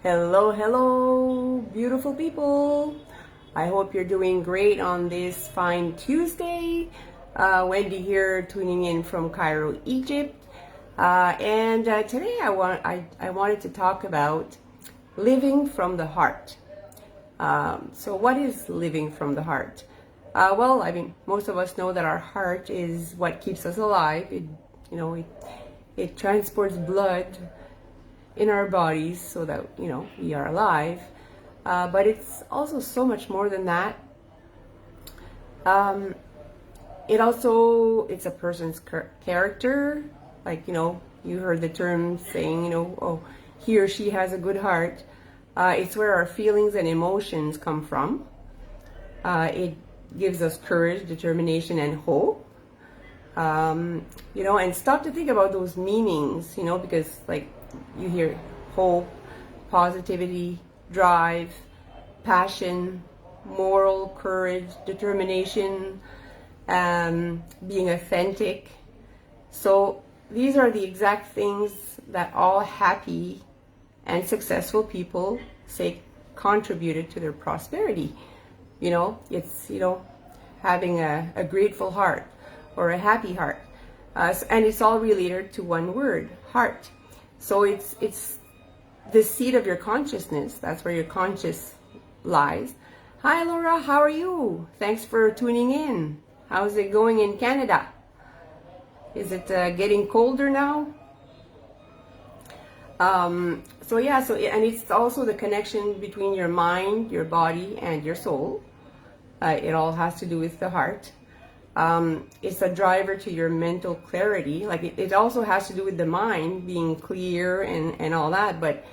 Hello, hello, beautiful people. I hope you're doing great on this fine Tuesday. Wendy here, tuning in from Cairo, Egypt. And today I wanted to talk about living from the heart. So what is living from the heart? Well, I mean, most of us know that our heart is what keeps us alive. It transports blood in our bodies so that we are alive, but it's also so much more than that. It's a person's character, like you heard the term saying oh, he or she has a good heart. It's where our feelings and emotions come from. It gives us courage, determination, and hope. And stop to think about those meanings, because like you hear hope, positivity, drive, passion, moral courage, determination, being authentic. So these are the exact things that all happy and successful people say contributed to their prosperity. It's having a grateful heart or a happy heart, and it's all related to one word, heart. So it's the seat of your consciousness. That's where your conscious lies. Hi Laura, how are you? Thanks for tuning in. How's it going in Canada? Is it getting colder now? And it's also the connection between your mind, your body, and your soul. It all has to do with the heart. It's a driver to your mental clarity. Like it also has to do with the mind being clear and all that, but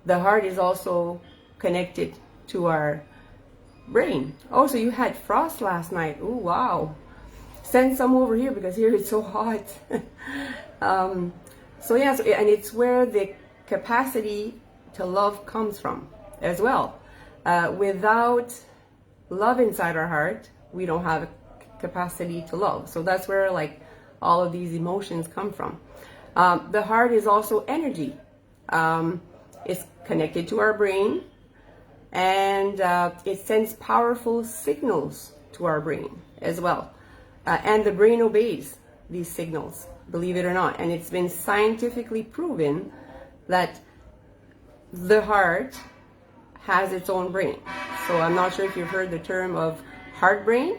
the heart is also connected to our brain. Oh, so you had frost last night. Oh, wow. Send some over here because here it's so hot. And it's where the capacity to love comes from as well. Without love inside our heart, we don't have a capacity to love. So that's where like all of these emotions come from. The heart is also energy. It's connected to our brain, and it sends powerful signals to our brain as well. And the brain obeys these signals, believe it or not. And it's been scientifically proven that the heart has its own brain. So I'm not sure if you've heard the term of heart brain.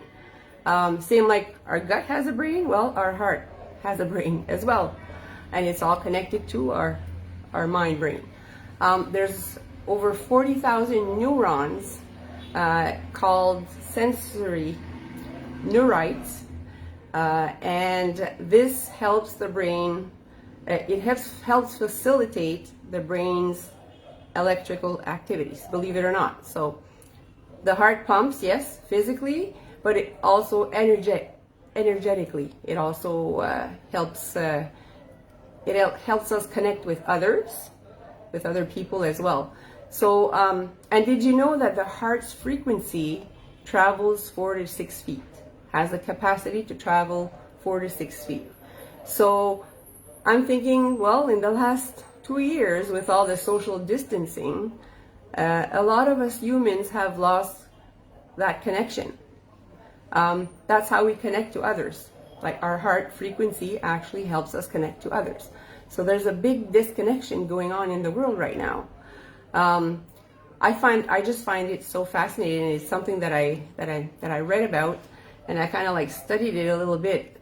Same like our gut has a brain, well, our heart has a brain as well. And it's all connected to our mind brain. There's over 40,000 neurons called sensory neurites. And this helps the brain, it helps facilitate the brain's electrical activities, believe it or not. So the heart pumps, yes, physically, but it also energetically. It also helps us connect with others, with other people as well. So, and did you know that the heart's frequency travels 4 to 6 feet? Has the capacity to travel 4 to 6 feet. So I'm thinking, well, in the last 2 years with all the social distancing, a lot of us humans have lost that connection. That's how we connect to others. Like our heart frequency actually helps us connect to others. So there's a big disconnection going on in the world right now. I just find it so fascinating. It's something that I read about, and I kind of like studied it a little bit.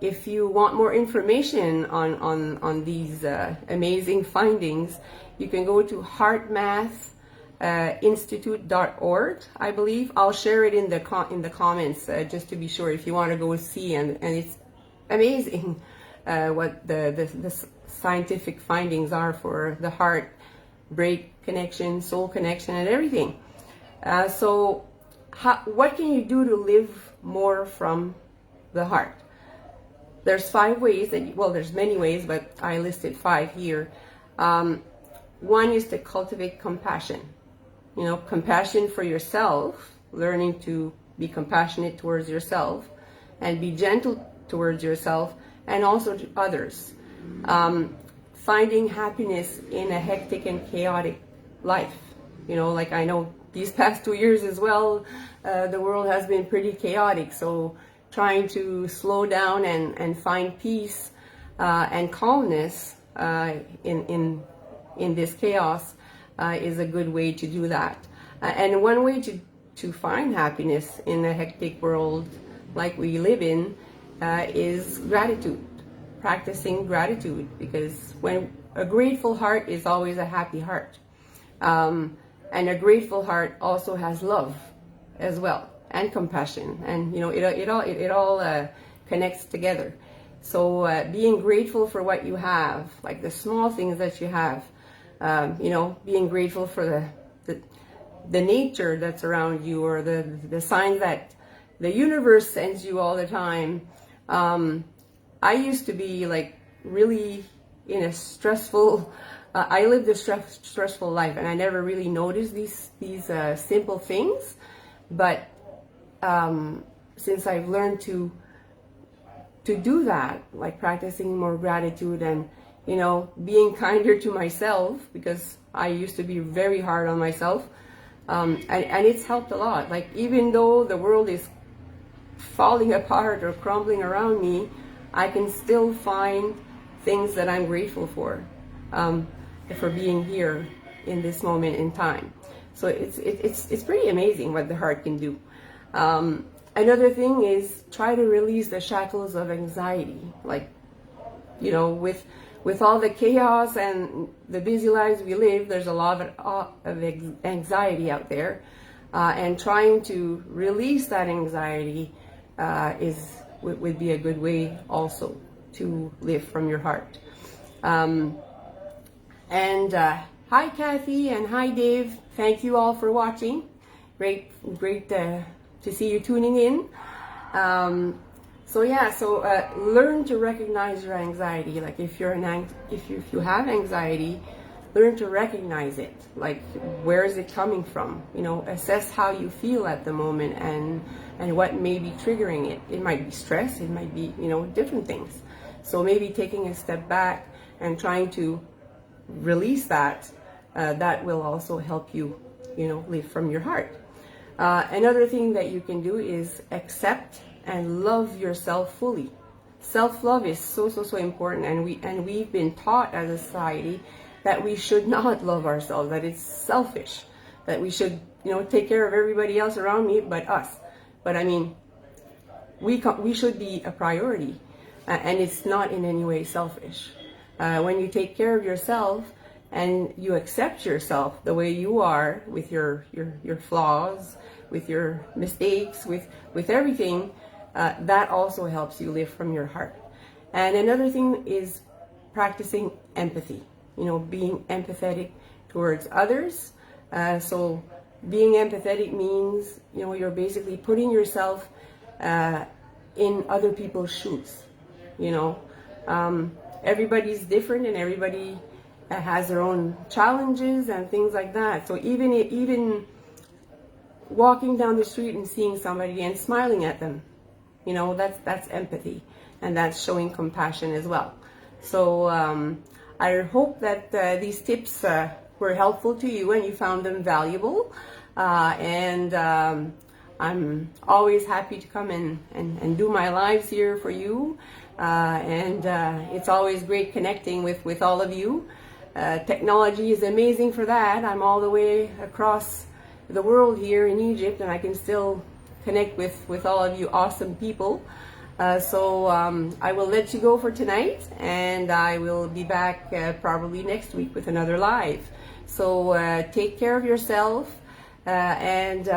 If you want more information on these amazing findings, you can go to heartmathinstitute.org, I believe. I'll share it in the comments just to be sure if you want to go see, and it's amazing what the scientific findings are for the heart, brain connection, soul connection, and everything. What can you do to live more from the heart? There's 5 ways there's many ways, but I listed 5 here. One is to cultivate compassion. Compassion for yourself, learning to be compassionate towards yourself and be gentle towards yourself and also to others. Finding happiness in a hectic and chaotic life. You know, like I know these past 2 years as well, the world has been pretty chaotic. So trying to slow down and find peace and calmness in this chaos is a good way to do that. And one way to find happiness in a hectic world like we live in is gratitude, practicing gratitude, because when a grateful heart is always a happy heart. And a grateful heart also has love as well, and compassion, and you know, it all connects together. So being grateful for what you have, like the small things that you have, you know, being grateful for the nature that's around you, or the signs that the universe sends you all the time. I used to be like really in a stressful, I lived a stressful life, and I never really noticed these simple things. But since I've learned to do that, like practicing more gratitude and, you know, being kinder to myself, because I used to be very hard on myself, and it's helped a lot. Like even though the world is falling apart or crumbling around me, I can still find things that I'm grateful for being here in this moment in time. So it's pretty amazing what the heart can do. Another thing is try to release the shackles of anxiety. Like, you know, with all the chaos and the busy lives we live, there's a lot of anxiety out there, and trying to release that anxiety would be a good way also to live from your heart. Hi Kathy and hi Dave. Thank you all for watching. Great to see you tuning in. So learn to recognize your anxiety. Like if you have anxiety, learn to recognize it. Like, where is it coming from? You know, assess how you feel at the moment and what may be triggering it. It might be stress, it might be, you know, different things. So maybe taking a step back and trying to release that, that will also help you, you know, live from your heart. Another thing that you can do is accept and love yourself fully. Self-love is so important, and we've been taught as a society that we should not love ourselves, that it's selfish, that we should, you know, take care of everybody else around me but us. But I mean, we should be a priority, and it's not in any way selfish. When you take care of yourself and you accept yourself the way you are, with your flaws, with your mistakes, with everything, that also helps you live from your heart. And another thing is practicing empathy. You know, being empathetic towards others. So being empathetic means, you know, you're basically putting yourself in other people's shoes. You know, everybody's different, and everybody has their own challenges and things like that. So even walking down the street and seeing somebody and smiling at them, you know, that's empathy, and that's showing compassion as well. So I hope that these tips were helpful to you and you found them valuable. And I'm always happy to come and do my lives here for you. And it's always great connecting with all of you. Technology is amazing for that. I'm all the way across the world here in Egypt, and I can still connect with all of you awesome people. So I will let you go for tonight, and I will be back probably next week with another live. So take care of yourself, and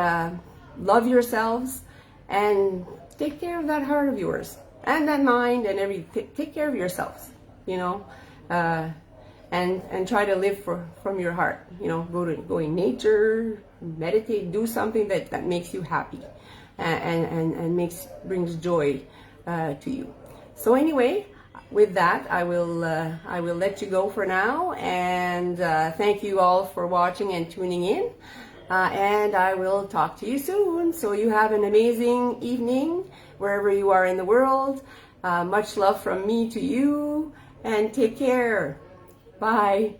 love yourselves, and take care of that heart of yours and that mind and everything. Take care of yourselves, you know, and try to live from your heart. You know, go in nature, meditate, do something that makes you happy and brings joy to you. So anyway, with that, I will let you go for now, and thank you all for watching and tuning in, and I will talk to you soon. So you have an amazing evening wherever you are in the world. Much love from me to you, and take care. Bye.